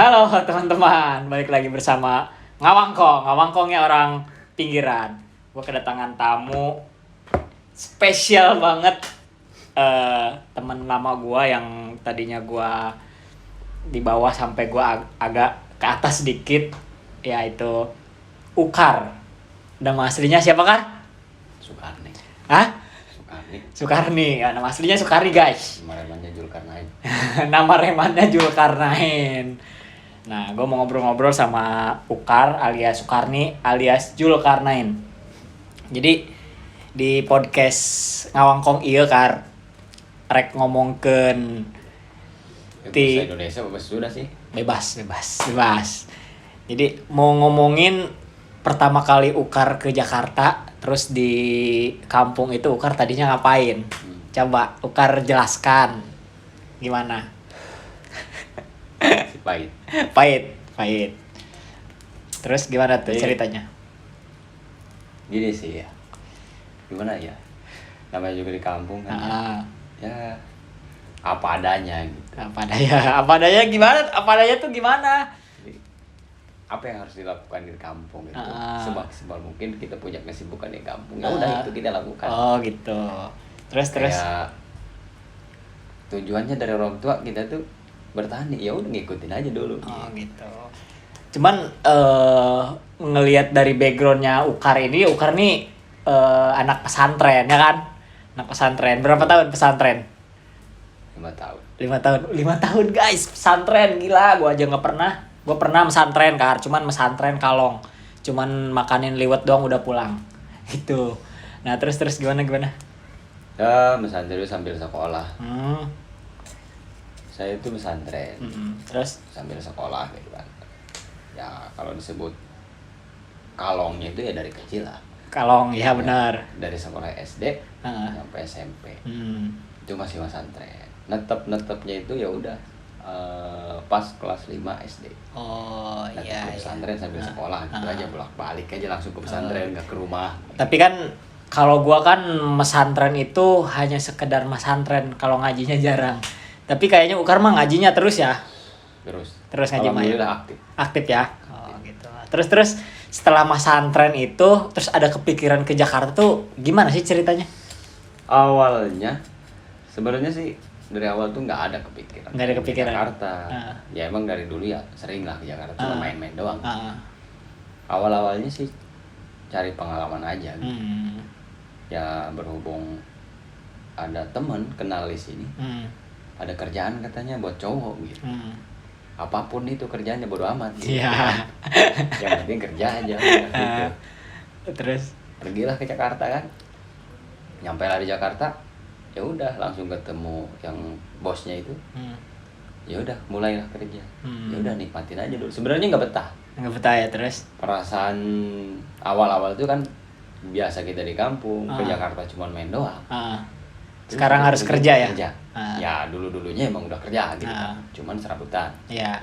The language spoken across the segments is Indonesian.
Halo teman-teman, balik lagi bersama Ngawangkong. Ngawangkongnya orang pinggiran. Gue kedatangan tamu spesial banget. Teman lama gue yang tadinya gue di bawah sampai gue agak ke atas sedikit, yaitu Ukar. Nama aslinya siapa, Kar? Sukarni. Hah? Sukarni. Sukarni. Ya, nama aslinya Sukarni, guys. Nama remannya Julkarnain. Nama remannya Julkarnain. Nah, gue mau ngobrol-ngobrol sama Ukar alias Sukarni alias Julkarnain. Jadi di podcast Ngawangkong iya Kar, rek ngomongkeun Bahasa Indonesia apa sudah sih? bebas. Jadi mau ngomongin pertama kali Ukar ke Jakarta, terus di kampung itu Ukar tadinya ngapain? Coba Ukar jelaskan gimana? Si pahit. Pahit. Terus gimana tuh ceritanya? Gini sih ya. Gimana ya? Namanya juga di kampung kan. Ya apa adanya gitu. Apa adanya gimana? Apa adanya tuh gimana? Jadi, apa yang harus dilakukan di kampung itu semaksimal mungkin kita punya kesibukan di kampung. Ya udah itu kita lakukan. Oh gitu. Terus Kayak tujuannya dari orang tua kita tuh bertani, ya udah ngikutin aja dulu. Oh gitu. Cuman ngelihat dari backgroundnya Ukar nih anak pesantren ya kan? Anak pesantren. Berapa tahun pesantren? 5 tahun. 5 tahun guys, pesantren gila. Gua aja nggak pernah. Gua pernah pesantren Kar, cuman pesantren kalong. Cuman makanin liwet doang udah pulang. Gitu. Nah, terus gimana? Ya, pesantren dulu sambil sekolah. Hmm. Saya itu pesantren. Terus Sambil sekolah gitu kan. Ya, kalau disebut kalongnya itu ya dari kecil lah. kalong ya benar. Dari sekolah SD sampai SMP. Itu masih pesantren. Netepnya itu ya udah pas kelas 5 SD. Oh iya. Pesantren sambil sekolah gitu aja, bolak-balik aja langsung ke pesantren, nggak ke rumah. Tapi kan kalau gua kan mesantren itu hanya sekedar mesantren, kalau ngajinya jarang. Tapi kayaknya Ukar mah ngajinya terus ya. Terus ngaji mah. Alhamdulillah Aktif ya. Oh gitu. Terus setelah mesantren itu terus ada kepikiran ke Jakarta tuh gimana sih ceritanya? Awalnya sebenarnya sih dari awal tuh nggak ada kepikiran. Nggak ada kepikiran. Ke Jakarta. Ya emang dari dulu ya sering lah ke Jakarta, cuma main-main doang. Awal-awalnya sih cari pengalaman aja gitu. Ya berhubung ada teman kenal di sini. Ada kerjaan katanya buat cowok gitu. Apapun itu kerjaannya bodo amat gitu. Iya. Yang penting kerja aja gitu. Terus Pergilah ke Jakarta kan. Nyampe lah di Jakarta, ya udah langsung ketemu yang bosnya itu. Ya udah mulailah kerja. Ya udah nikmatin aja dulu. Sebenarnya nggak betah. nggak betah ya terus? Perasaan awal-awal itu kan biasa kita di kampung, ke Jakarta cuma main doang. Sekarang harus kerja ya? Ya dulunya emang udah kerja gitu kan. Cuman serabutan. Iya.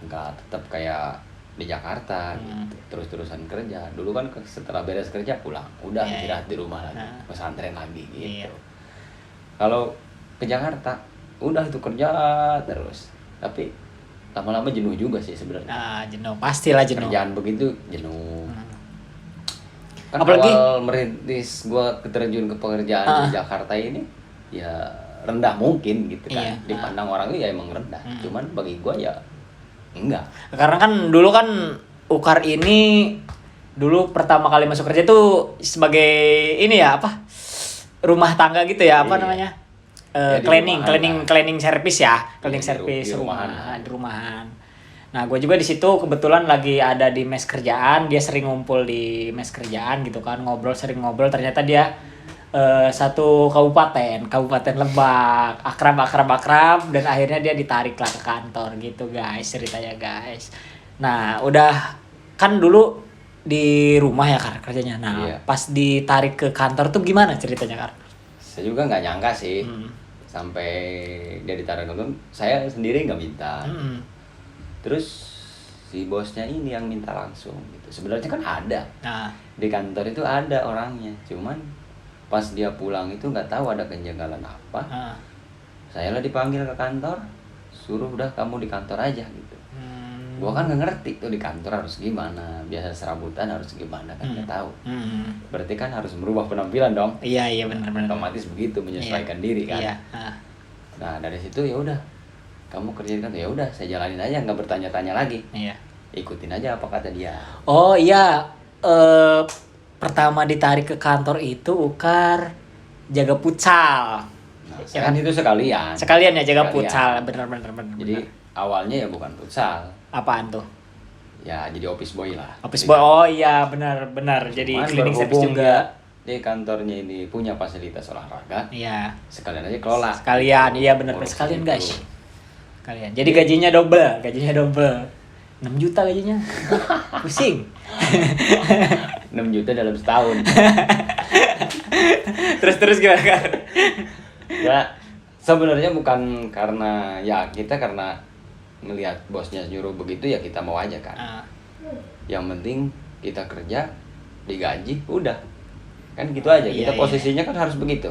Nggak tetap kayak di Jakarta gitu. Terus-terusan kerja. Dulu kan setelah beres kerja pulang, udah istirahat di rumah lagi, pesantren lagi gitu. Iya. Kalau ke Jakarta udah itu kerja terus. Tapi lama-lama jenuh juga sih sebenarnya. Jenuh. Pastilah jenuh. Kerjaan begitu jenuh. Kan Apalagi awal merintis gue keterjun ke pekerjaan di Jakarta ini ya rendah mungkin gitu kan. Dipandang orang itu ya emang rendah. Cuman bagi gue ya enggak. Karena kan dulu kan Ukar ini dulu pertama kali masuk kerja tuh sebagai ini ya apa? Rumah tangga gitu ya, apa namanya? Cleaning service ya. Cleaning service di rumahan. Di rumahan. Nah, gue juga di situ kebetulan lagi ada di mes kerjaan, dia sering ngumpul di mes kerjaan gitu kan, sering ngobrol, ternyata dia satu kabupaten Lebak, akrab, dan akhirnya dia ditarik lah ke kantor gitu guys, ceritanya guys. Nah, udah kan dulu di rumah ya Kar kerjanya, nah pas ditarik ke kantor tuh gimana ceritanya Kar? Saya juga nggak nyangka sih, sampai dia ditarik ke kantor, saya sendiri nggak minta. Terus si bosnya ini yang minta langsung gitu. Sebenarnya kan ada di kantor itu ada orangnya, cuman pas dia pulang itu nggak tahu ada kejanggalan apa. Saya lah dipanggil ke kantor, suruh udah kamu di kantor aja gitu. Gua kan nggak ngerti tuh di kantor harus gimana, biasa serabutan harus gimana kan nggak tahu. Berarti kan harus merubah penampilan dong. Iya benar-benar. Otomatis begitu menyesuaikan diri kan. Iya. Nah dari situ ya udah, kamu kerjain kan, ya udah saya jalanin aja, nggak bertanya-tanya lagi. Iya. Ikutin aja apa kata dia. Oh iya, pertama ditarik ke kantor itu Ukar jaga futsal. Nah, ya kan itu sekalian. Sekalian ya jaga futsal, benar-benar. Jadi awalnya ya bukan futsal. Apaan tuh? Ya jadi office boy lah. Office boy, oh iya benar. Jadi cleaning service juga. Di kantornya ini punya fasilitas olahraga. Iya. Sekalian aja kelola. Sekalian, iya benar. Sekalian guys. Sekalian. Jadi gajinya double. 6 juta gajinya. Pusing. 6 juta dalam setahun. Terus gimana kan? Ya sebenarnya bukan karena ya kita karena melihat bosnya nyuruh begitu ya kita mau aja kan. Yang penting kita kerja digaji udah kan gitu aja. Kita posisinya kan harus begitu.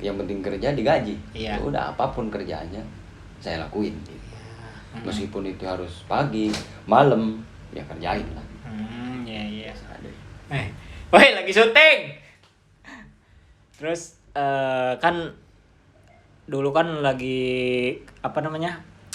Yang penting kerja digaji. Ya udah apapun kerjaannya saya lakuin gitu. Meskipun itu harus pagi malam ya kerjain lah. Iya. Woi lagi syuting. Terus kan dulu kan lagi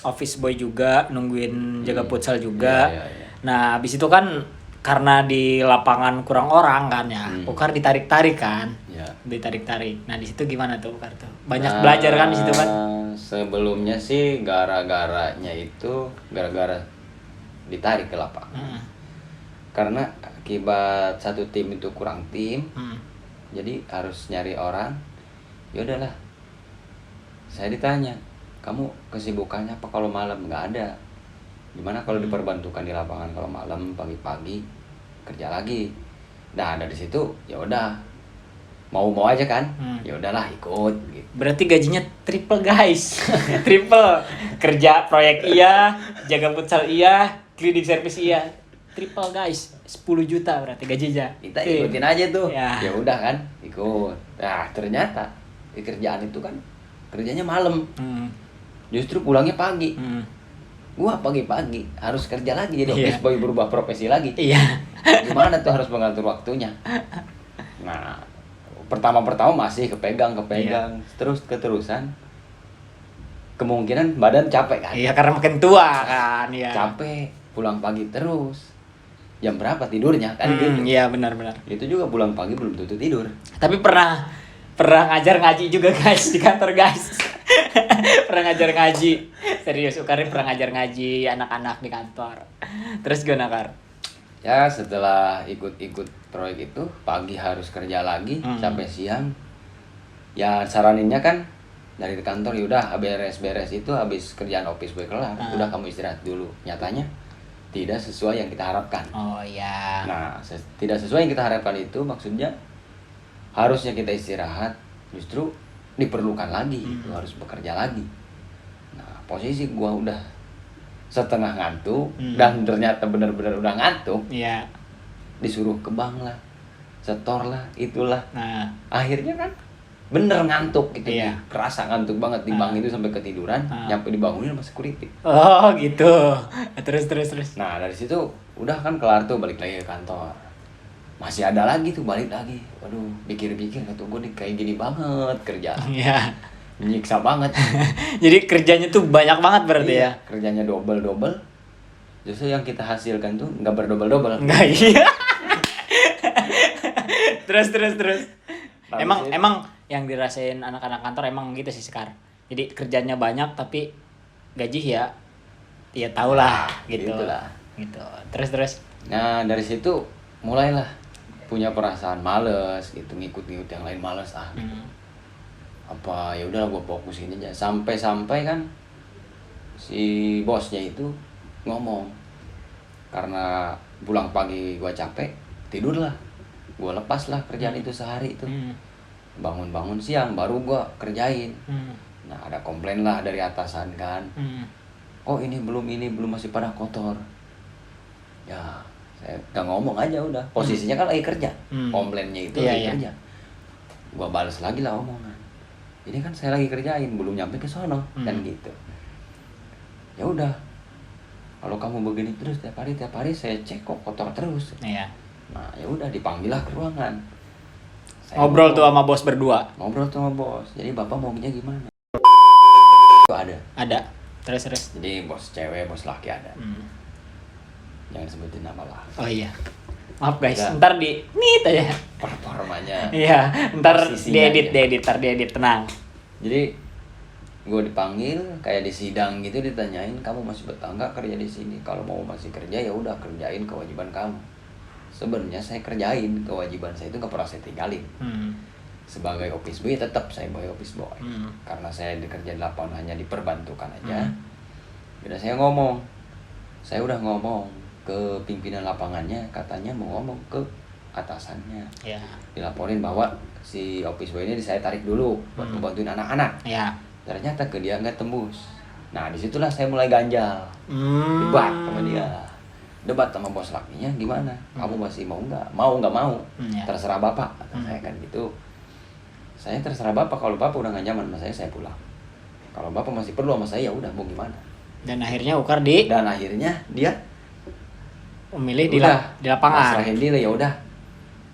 office boy juga, nungguin jaga futsal juga. Iya. Nah, habis itu kan karena di lapangan kurang orang kan ya. Ukar ditarik-tarik kan. Iya. Ditarik-tarik. Nah, di situ gimana tuh Ukar tuh? Banyak belajar kan di situ kan? Sebelumnya sih gara-garanya itu gara-gara ditarik ke lapangan. Karena akibat satu tim itu kurang tim. Jadi harus nyari orang. Ya udahlah. Saya ditanya, kamu kesibukannya apa kalau malam? Nggak ada. Gimana kalau diperbantukan di lapangan kalau malam pagi-pagi kerja lagi? Nah dari situ ya udah mau aja kan? Ya udahlah ikut. Gitu. Berarti gajinya triple guys, triple kerja proyek iya, jaga futsal iya, cleaning service iya, triple guys, 10 juta berarti gajinya. Kita ikutin aja tuh. Ya udah kan ikut. Nah ternyata di kerjaan itu kan kerjanya malam. Justru pulangnya pagi. Gua pagi-pagi harus kerja lagi jadi office boy, berubah profesi lagi. Iya. Gimana tuh harus mengatur waktunya. Nah, pertama masih kepegang, terus keterusan. Kemungkinan badan capek kan? Iya, karena makin tua kan, ya. Capek, pulang pagi terus. Jam berapa tidurnya kan gitu. Iya, benar. Itu juga pulang pagi belum tentu tidur. Tapi pernah ngajar ngaji juga guys di kantor guys. Pernah ngajar ngaji. Serius, Ukarin pernah ngajar ngaji anak-anak di kantor. Terus gimana, Kar? Ya setelah ikut proyek itu pagi harus kerja lagi sampai siang. Ya saraninnya kan dari kantor ya udah beres itu habis kerjaan office boy kelar, udah kamu istirahat dulu. Nyatanya tidak sesuai yang kita harapkan. Oh iya. Nah, tidak sesuai yang kita harapkan itu maksudnya harusnya kita istirahat, justru diperlukan lagi, itu harus bekerja lagi. Nah, posisi gua udah setengah ngantuk dan ternyata benar-benar udah ngantuk. Iya. Disuruh ke bank lah, setor lah, itulah. Nah, akhirnya kan bener ngantuk gitu. Iya. Kerasa ngantuk banget di bank itu sampai ketiduran, nyampe dibangunin sama security. Oh, gitu. Terus. Nah, dari situ udah kan kelar tuh, balik lagi ke kantor. Masih ada lagi tuh, balik lagi. Waduh, pikir-pikir kata gue nih kayak gini banget kerja. Iya. Menyiksa banget. Jadi kerjanya tuh banyak banget berarti ya. Kerjanya double. Justru yang kita hasilkan tuh nggak berdobel-dobel. Enggak, iya. Terus. Emang yang dirasain anak-anak kantor emang gitu sih Sekar. Jadi kerjanya banyak tapi gaji ya tau lah gitu. Gitulah. Gitu. Terus. Nah, dari situ mulailah punya perasaan males gitu, ngikut yang lain males apa ya udah gue fokus ini aja sampai kan si bosnya itu ngomong karena pulang pagi gue capek tidurlah, gue lepas lah kerjaan itu sehari itu bangun siang baru gue kerjain. Nah ada komplain lah dari atasan kan, kok ini belum masih pada kotor ya. Saya gak ngomong aja udah, posisinya kan lagi kerja, komplainnya itu lagi kerja. Gua balas lagi lah omongan, ini kan saya lagi kerjain, belum nyampe ke sono kan gitu. Ya udah, kalau kamu begini terus tiap hari saya cek kok kotor terus. Iya. Nah ya udah, dipanggil lah ke ruangan. Ngobrol tuh sama bos berdua. Ngobrol tuh sama bos. Jadi bapak maunya gimana? Itu Ada. Terus. Jadi bos cewek, bos laki ada. Jangan sebutin nama lah. Oh iya. Maaf guys, ntar di nit aja. Performanya. Iya, ntar diedit, tenang. Jadi gue dipanggil kayak di sidang gitu, ditanyain kamu masih betah nggak kerja di sini? Kalau mau masih kerja ya udah kerjain kewajiban kamu. Sebenarnya saya kerjain kewajiban saya itu nggak pernah saya tinggalin. Sebagai office boy tetap saya boy office boy. Karena saya dikerja di lapangan hanya diperbantukan aja. Udah saya udah ngomong ke pimpinan lapangannya, katanya mau ngomong ke atasannya. Dilaporin bahwa si office boy ini saya tarik dulu buat membantuin anak-anak. Ternyata ke dia nggak tembus. Nah disitulah saya mulai ganjal. Debat sama bos lakinya, gimana? Kamu masih mau nggak? Mau nggak mau? Terserah bapak. Saya kan gitu. Saya terserah bapak. Kalau bapak udah nggak nyaman sama saya pulang. Kalau bapak masih perlu sama saya, ya udah mau gimana? Dan akhirnya dia memilih di lapangan. Serahin dia, ya udah.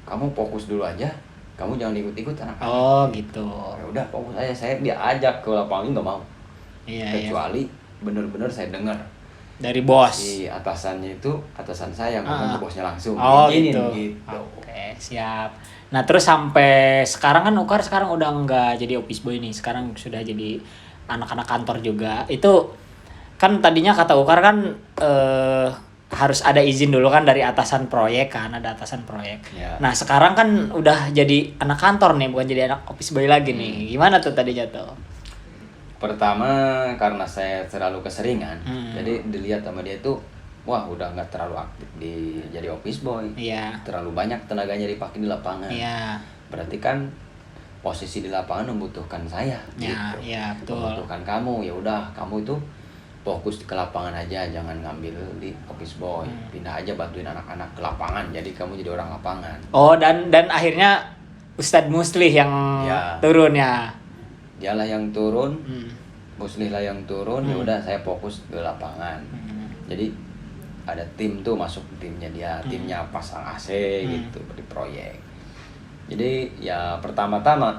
Kamu fokus dulu aja. Kamu jangan ikut-ikut anak-anak. Oh gitu. Ya udah fokus aja. Saya dia ajak ke lapangan nggak mau. Kecuali bener-bener saya dengar dari bos. Si atasannya itu atasan saya, ngomong ke bosnya langsung. Oh gitu. Oke, siap. Nah terus sampai sekarang kan Ukar sekarang udah nggak jadi office boy nih. Sekarang sudah jadi anak-anak kantor juga. Itu kan tadinya kata Ukar kan harus ada izin dulu kan dari atasan proyek kan, ada atasan proyek. Nah sekarang kan udah jadi anak kantor nih, bukan jadi anak office boy lagi nih. Gimana tuh tadinya tuh? Pertama karena saya terlalu keseringan, jadi dilihat sama dia tuh, wah udah nggak terlalu aktif di jadi office boy. Terlalu banyak tenaganya dipakai di lapangan. Berarti kan posisi di lapangan membutuhkan saya. Betul. Membutuhkan kamu, ya udah kamu itu fokus ke lapangan aja, jangan ngambil di office boy. Pindah aja bantuin anak-anak ke lapangan, jadi kamu jadi orang lapangan. Oh dan akhirnya Ustadz Muslih yang turun ya. Dialah yang turun, Muslih lah yang turun. Ya udah saya fokus ke lapangan. Jadi ada tim tuh masuk timnya dia, timnya pasang AC gitu di proyek. Jadi ya pertama-tama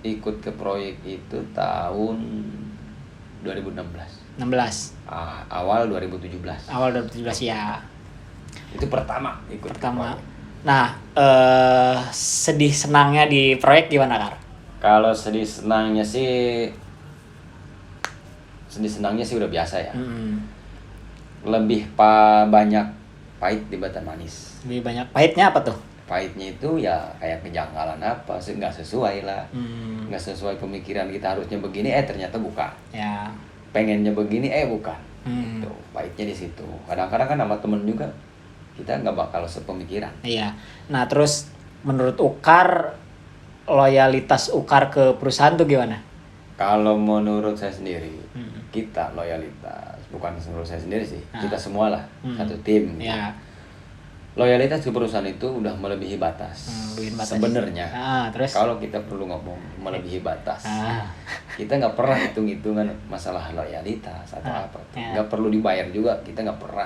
ikut ke proyek itu tahun 2016. Awal 2017. Awal 2017 ya. Itu pertama ikut. Nah, sedih senangnya di proyek gimana, Kar? Kalau sedih senangnya sih udah biasa ya. Lebih banyak pahit dibanding manis. Lebih banyak pahitnya apa tuh? Pahitnya itu ya kayak kejanggalan apa sih, nggak sesuai lah. Nggak sesuai pemikiran kita, harusnya begini ternyata bukan. Pengennya begini bukan. Gitu. Pahitnya di situ. Kadang-kadang kan sama temen juga kita nggak bakal sepemikiran. Nah terus menurut Ukar, loyalitas Ukar ke perusahaan tuh gimana? Kalau menurut saya sendiri, kita loyalitas, bukan menurut saya sendiri sih, kita semua lah satu tim. Loyalitas ke perusahaan itu udah melebihi batas. Sebenarnya, terus kalau kita perlu ngomong melebihi batas, kita nggak pernah hitung-hitungan masalah loyalitas atau apa. Nggak perlu dibayar juga, kita nggak pernah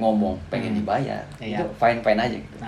ngomong pengen dibayar. Itu fine-fine aja gitu.